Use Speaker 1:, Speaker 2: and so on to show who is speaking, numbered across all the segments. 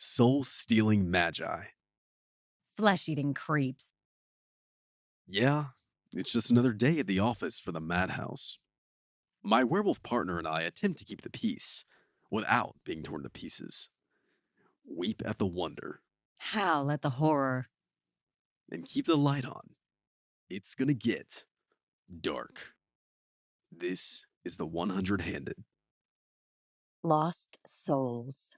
Speaker 1: soul-stealing magi.
Speaker 2: Flesh-eating creeps.
Speaker 1: Yeah, it's just another day at the office for the madhouse. My werewolf partner and I attempt to keep the peace without being torn to pieces. Weep at the wonder
Speaker 2: Howl at the horror.
Speaker 1: and keep the light on. It's gonna get dark. This is the 100-handed.
Speaker 2: Lost souls.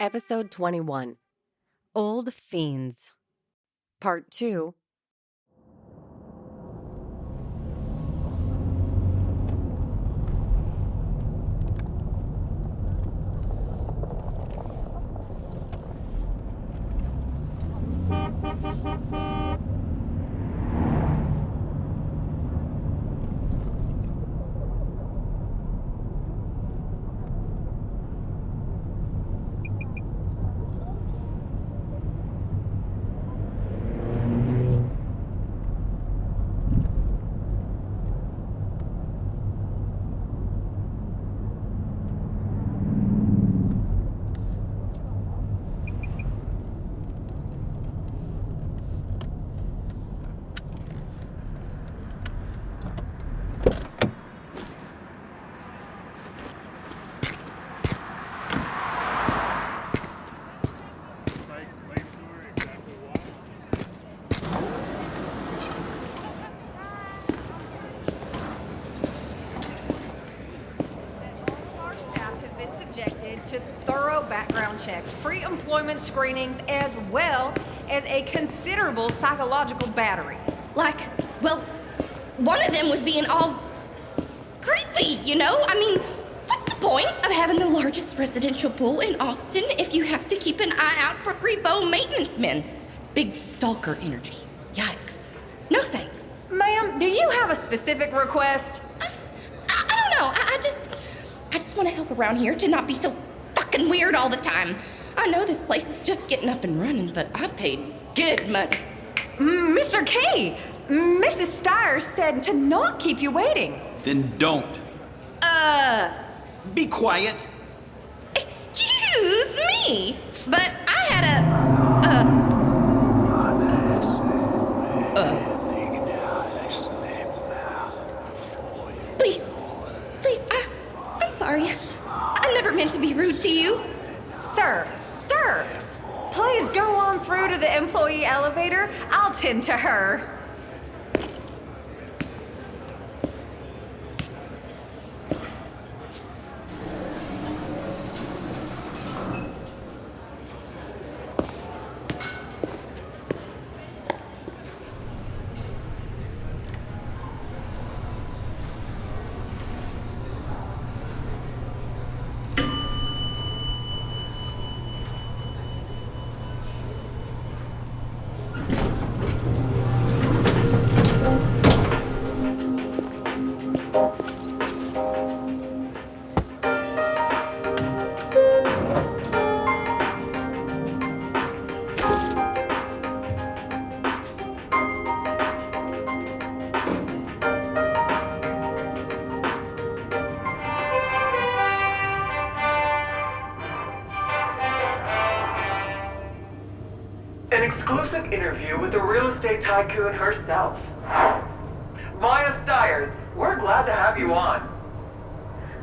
Speaker 2: Episode 21. Old Fiends. Part 2.
Speaker 3: To thorough background checks, pre-employment screenings, as well as a considerable psychological battery.
Speaker 4: Well, one of them was being all creepy, you know? I mean, what's the point of having the largest residential pool in Austin if you have to keep an eye out for creepo maintenance men? Big stalker energy. Yikes. No thanks.
Speaker 3: Ma'am, do you have a specific request?
Speaker 4: I don't know. I just want to help around here to not be so fucking weird all the time. I know this place is just getting up and running, but I paid good money.
Speaker 3: Mr. K, Mrs. Stiers said to not keep you waiting.
Speaker 5: Then don't. Be quiet.
Speaker 4: Excuse me, but I had Please, I'm sorry. I never meant to be rude to you.
Speaker 3: Sir, please go on through to the employee elevator. I'll tend to her.
Speaker 6: An exclusive interview with the real estate tycoon herself. Maya Stiers, we're glad to have you on.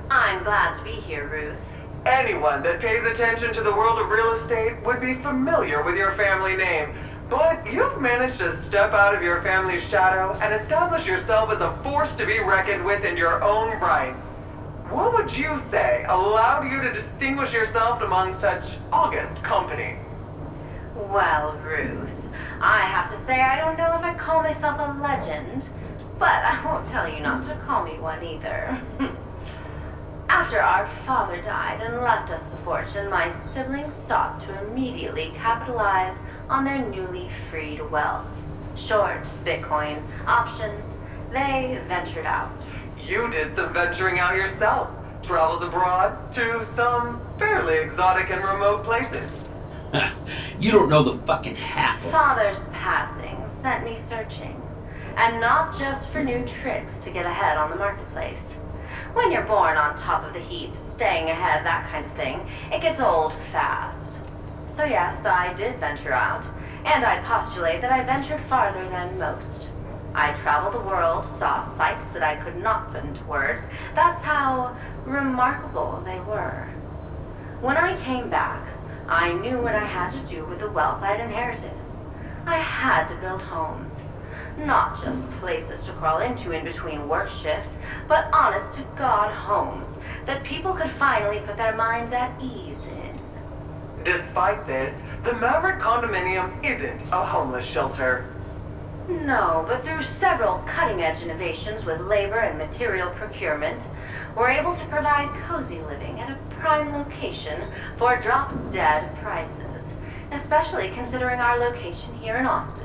Speaker 7: I'm glad to be here, Ruth.
Speaker 6: Anyone that pays attention to the world of real estate would be familiar with your family name, but you've managed to step out of your family's shadow and establish yourself as a force to be reckoned with in your own right. What would you say allowed you to distinguish yourself among such august company?
Speaker 7: Well, Ruth, I have to say I don't know if I'd call myself a legend, But I won't tell you not to call me one either. After our father died and left us the fortune, my siblings sought to immediately capitalize on their newly freed wealth. Shorts, Bitcoin, options, they ventured out.
Speaker 6: You did some venturing out yourself. Traveled abroad to some fairly exotic and remote places.
Speaker 5: You don't know the fucking half of it.
Speaker 7: Father's passing sent me searching. And not just for new tricks to get ahead on the marketplace. When you're born on top of the heap, staying ahead, that kind of thing, it gets old fast. So yes, I did venture out. And I postulate that I ventured farther than most. I traveled the world, saw sights that I could not put into words. That's how remarkable they were. When I came back, I knew what I had to do with the wealth I'd inherited. I had to build homes. Not just places to crawl into in between work shifts, but honest-to-God homes that people could finally put their minds at ease in.
Speaker 6: Despite this, the Maverick condominium isn't a homeless shelter.
Speaker 7: No, but through several cutting-edge innovations with labor and material procurement, we're able to provide cozy living at a prime location for drop-dead prices, especially considering our location here in Austin.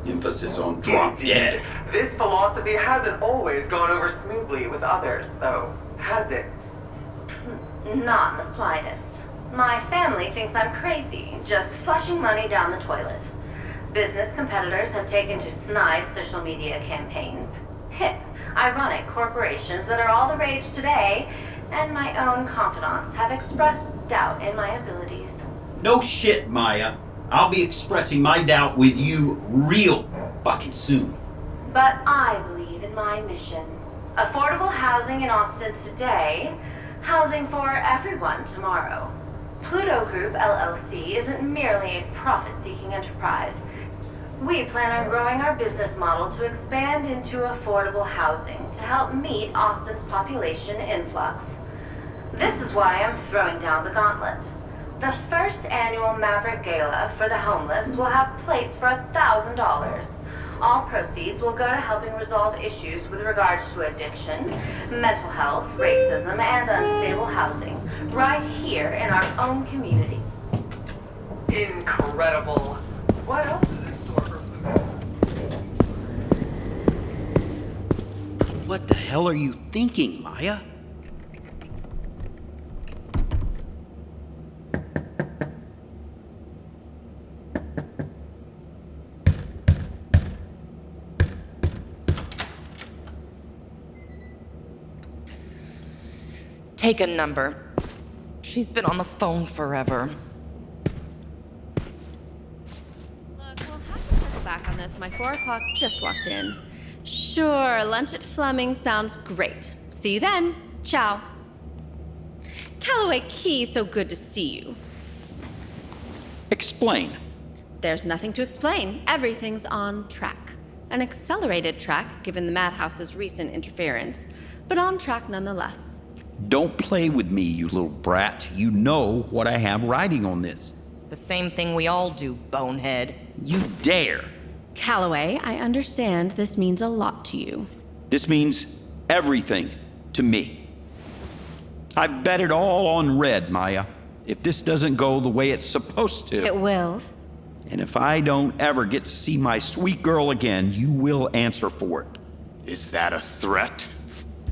Speaker 5: Emphasis on drop
Speaker 6: Indeed.
Speaker 5: dead.
Speaker 6: This philosophy hasn't always gone over smoothly with others, though, has it?
Speaker 7: Not in the slightest. My family thinks I'm crazy, just flushing money down the toilet. Business competitors have taken to snide social media campaigns. Hip, ironic corporations that are all the rage today, and my own confidants have expressed doubt in my abilities.
Speaker 5: No shit, Maya. I'll be expressing my doubt with you real fucking soon.
Speaker 7: But I believe in my mission. Affordable housing in Austin today, housing for everyone tomorrow. Pluto Group LLC isn't merely a profit-seeking enterprise. We plan on growing our business model to expand into affordable housing to help meet Austin's population influx. This is why I'm throwing down the gauntlet. The first annual Maverick Gala for the homeless will have plates for $1,000. All proceeds will go to helping resolve issues with regards to addiction, mental health, racism, and unstable housing, right here in our own community.
Speaker 6: Incredible. What else is in store for food?
Speaker 5: What the hell are you thinking, Maya?
Speaker 8: Take a number. She's been on the phone forever.
Speaker 9: Look, we'll have to circle back on this. My 4 o'clock just walked in. Sure, lunch at Fleming sounds great. See you then. Ciao. Callaway Key, so good to see you.
Speaker 5: Explain.
Speaker 9: There's nothing to explain. Everything's on track. An accelerated track, given the Madhouse's recent interference, but on track nonetheless.
Speaker 5: Don't play with me, you little brat. You know what I have riding on this.
Speaker 8: The same thing we all do, bonehead.
Speaker 5: You dare.
Speaker 9: Callaway, I understand this means a lot to you.
Speaker 5: This means everything to me. I've bet it all on red, Maya. If this doesn't go the way it's supposed to,
Speaker 9: It will.
Speaker 5: and if I don't ever get to see my sweet girl again, you will answer for it.
Speaker 10: Is that a threat?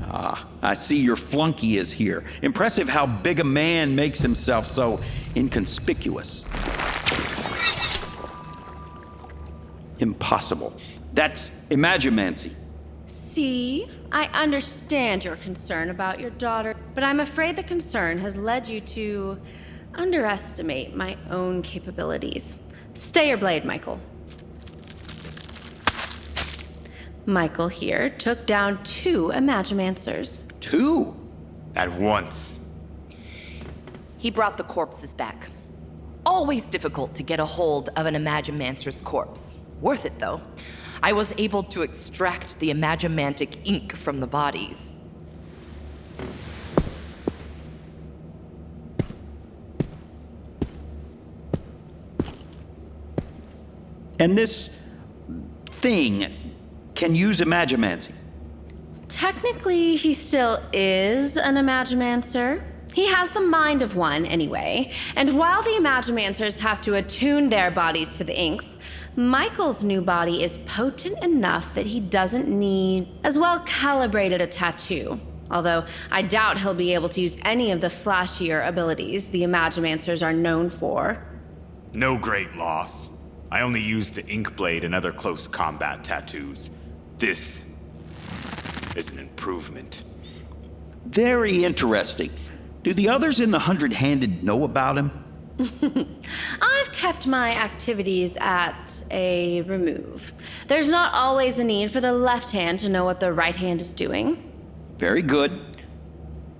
Speaker 5: Ah, I see your flunky is here. Impressive how big a man makes himself so inconspicuous. Impossible. That's imagimancy.
Speaker 9: See, I understand your concern about your daughter, but I'm afraid the concern has led you to underestimate my own capabilities. Stay your blade, Michael. Michael here took down 2 Imagimancers.
Speaker 5: 2?
Speaker 10: At once.
Speaker 8: He brought the corpses back. Always difficult to get a hold of an Imagimancer's corpse. Worth it, though. I was able to extract the Imagimantic ink from the bodies.
Speaker 5: And this thing, can use Imagimancy.
Speaker 9: Technically, he still is an Imagimancer. He has the mind of one, anyway. And while the Imagimancers have to attune their bodies to the inks, Michael's new body is potent enough that he doesn't need as well calibrated a tattoo. Although I doubt he'll be able to use any of the flashier abilities the Imagimancers are known for.
Speaker 10: No great loss. I only used the ink blade and other close combat tattoos. This is an improvement.
Speaker 5: Very interesting. Do the others in the 100-handed know about him?
Speaker 9: I've kept my activities at a remove. There's not always a need for the left hand to know what the right hand is doing.
Speaker 5: Very good.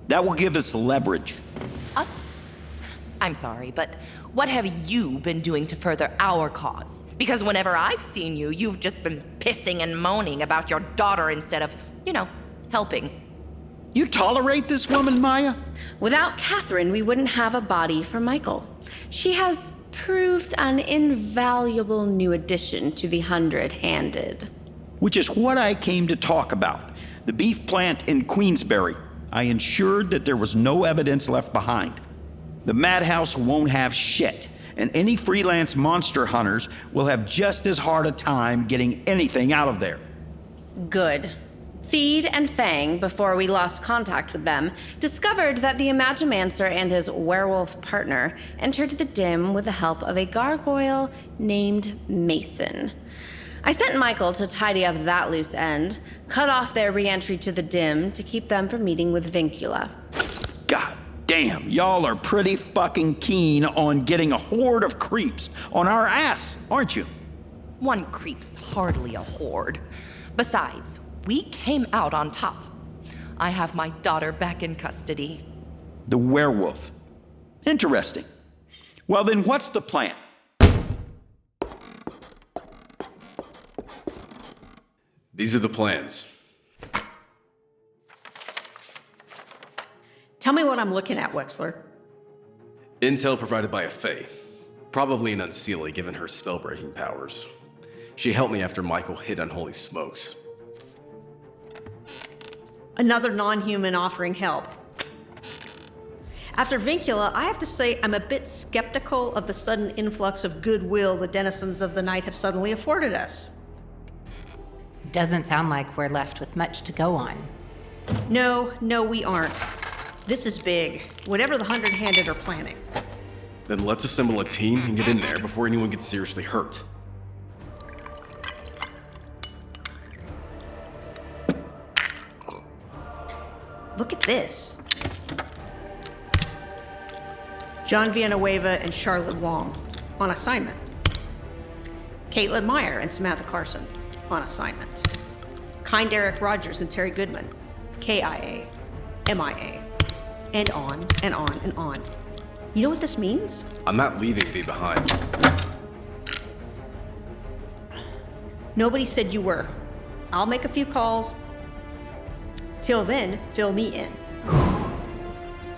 Speaker 5: That will give us leverage.
Speaker 8: Us? I'm sorry, but what have you been doing to further our cause? Because whenever I've seen you, you've just been pissing and moaning about your daughter instead of, helping.
Speaker 5: You tolerate this woman, Maya?
Speaker 9: Without Catherine, we wouldn't have a body for Michael. She has proved an invaluable new addition to the 100-handed.
Speaker 5: Which is what I came to talk about. The beef plant in Queensbury. I ensured that there was no evidence left behind. The madhouse won't have shit, and any freelance monster hunters will have just as hard a time getting anything out of there.
Speaker 9: Good. Feed and Fang, before we lost contact with them, discovered that the Imagimancer and his werewolf partner entered the dim with the help of a gargoyle named Mason. I sent Michael to tidy up that loose end, cut off their re-entry to the dim to keep them from meeting with Vincula.
Speaker 5: God damn, y'all are pretty fucking keen on getting a horde of creeps on our ass, aren't you?
Speaker 8: One creep's hardly a horde. Besides, we came out on top. I have my daughter back in custody.
Speaker 5: The werewolf. Interesting. Well then, what's the plan?
Speaker 1: These are the plans.
Speaker 11: Tell me what I'm looking at, Wexler.
Speaker 1: Intel provided by a Fae. Probably an Unseelie, given her spell-breaking powers. She helped me after Michael hid Unholy Smokes.
Speaker 11: Another non-human offering help. After Vincula, I have to say I'm a bit skeptical of the sudden influx of goodwill the denizens of the night have suddenly afforded us.
Speaker 12: Doesn't sound like we're left with much to go on.
Speaker 11: No, we aren't. This is big. Whatever the 100-handed are planning.
Speaker 1: Then let's assemble a team and get in there before anyone gets seriously hurt.
Speaker 11: Look at this. John Villanueva and Charlotte Wong on assignment. Caitlin Meyer and Samantha Carson on assignment. Kind Eric Rogers and Terry Goodman, KIA, MIA, and on and on and on. You know what this means?
Speaker 1: I'm not leaving thee behind.
Speaker 11: Nobody said you were. I'll make a few calls. Till then, fill me in.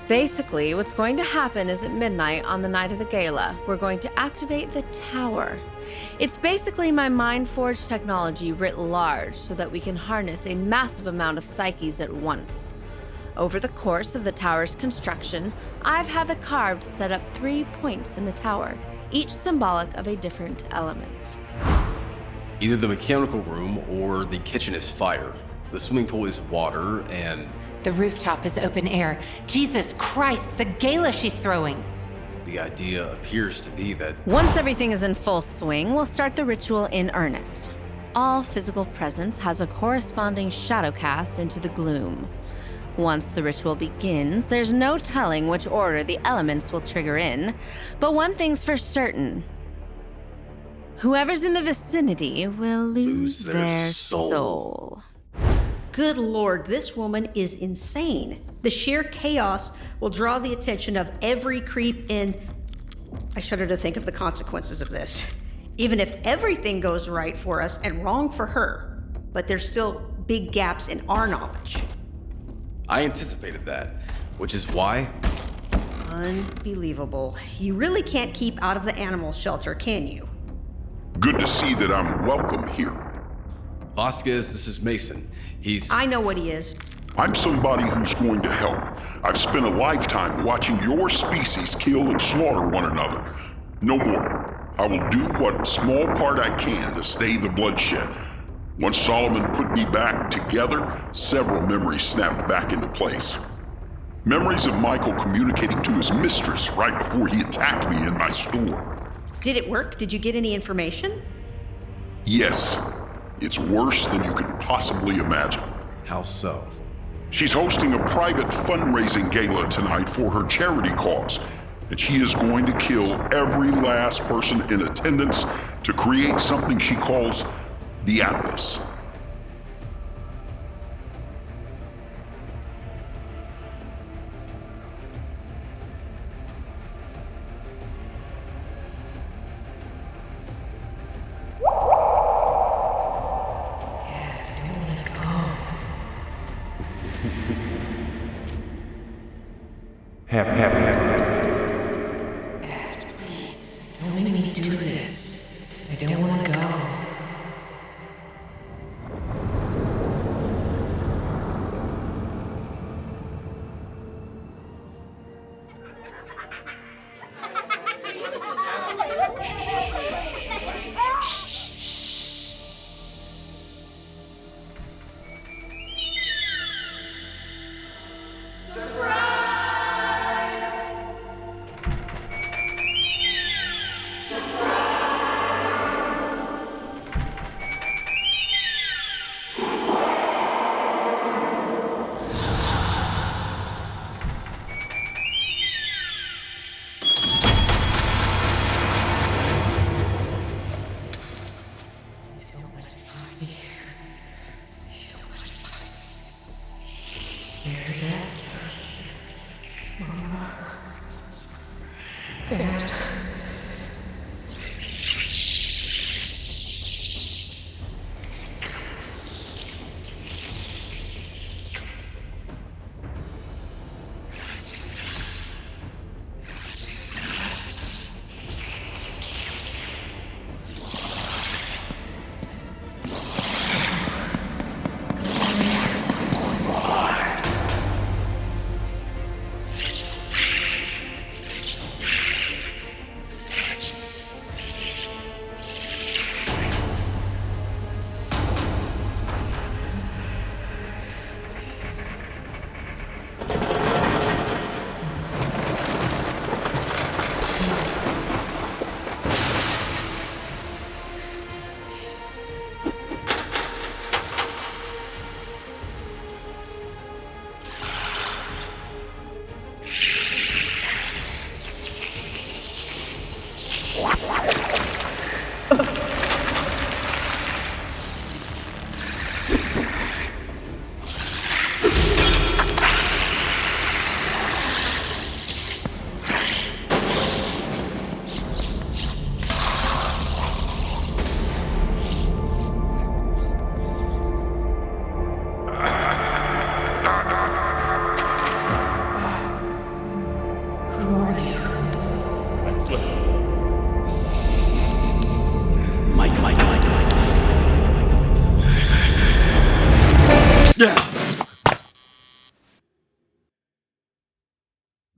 Speaker 9: Basically, what's going to happen is at midnight on the night of the gala, we're going to activate the tower. It's basically my mind-forged technology writ large so that we can harness a massive amount of psyches at once. Over the course of the tower's construction, I've had the carved set up 3 points in the tower, each symbolic of a different element.
Speaker 1: Either the mechanical room or the kitchen is fire. The swimming pool is water, and
Speaker 12: The rooftop is open air. Jesus Christ, the gala she's throwing.
Speaker 1: the idea appears to be that
Speaker 9: Once everything is in full swing, we'll start the ritual in earnest. All physical presence has a corresponding shadow cast into the gloom. Once the ritual begins, there's no telling which order the elements will trigger in, but one thing's for certain. Whoever's in the vicinity will lose their soul.
Speaker 11: Good Lord, this woman is insane. The sheer chaos will draw the attention of every creep in. I shudder to think of the consequences of this. Even if everything goes right for us and wrong for her, but there's still big gaps in our knowledge.
Speaker 1: I anticipated that, which is why
Speaker 11: Unbelievable. You really can't keep out of the animal shelter, can you?
Speaker 13: Good to see that I'm welcome here.
Speaker 1: Vasquez, this is Mason. He's...
Speaker 11: I know what he is.
Speaker 13: I'm somebody who's going to help. I've spent a lifetime watching your species kill and slaughter one another. No more. I will do what small part I can to stay the bloodshed. Once Solomon put me back together, several memories snapped back into place. Memories of Michael communicating to his mistress right before he attacked me in my store.
Speaker 11: Did it work? Did you get any information?
Speaker 13: Yes, it's worse than you could possibly imagine.
Speaker 1: How so?
Speaker 13: She's hosting a private fundraising gala tonight for her charity cause, and she is going to kill every last person in attendance to create something she calls the Atlas.
Speaker 14: Don't make me do this. I don't want to go.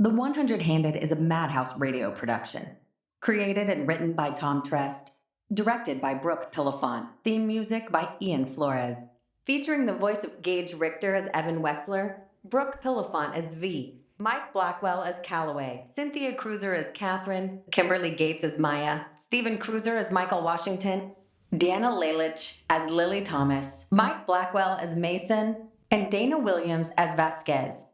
Speaker 2: The 100 Handed is a Madhouse radio production. Created and written by Tom Trest. Directed by Brooke Pillafont. Theme music by Ian Flores. Featuring the voice of Gage Richter as Evan Wexler, Brooke Pillafont as V, Mike Blackwell as Calloway, Cynthia Cruiser as Catherine, Kimberly Gates as Maya, Stephen Cruiser as Michael Washington, Deanna Lalich as Lily Thomas, Mike Blackwell as Mason, and Dana Williams as Vasquez.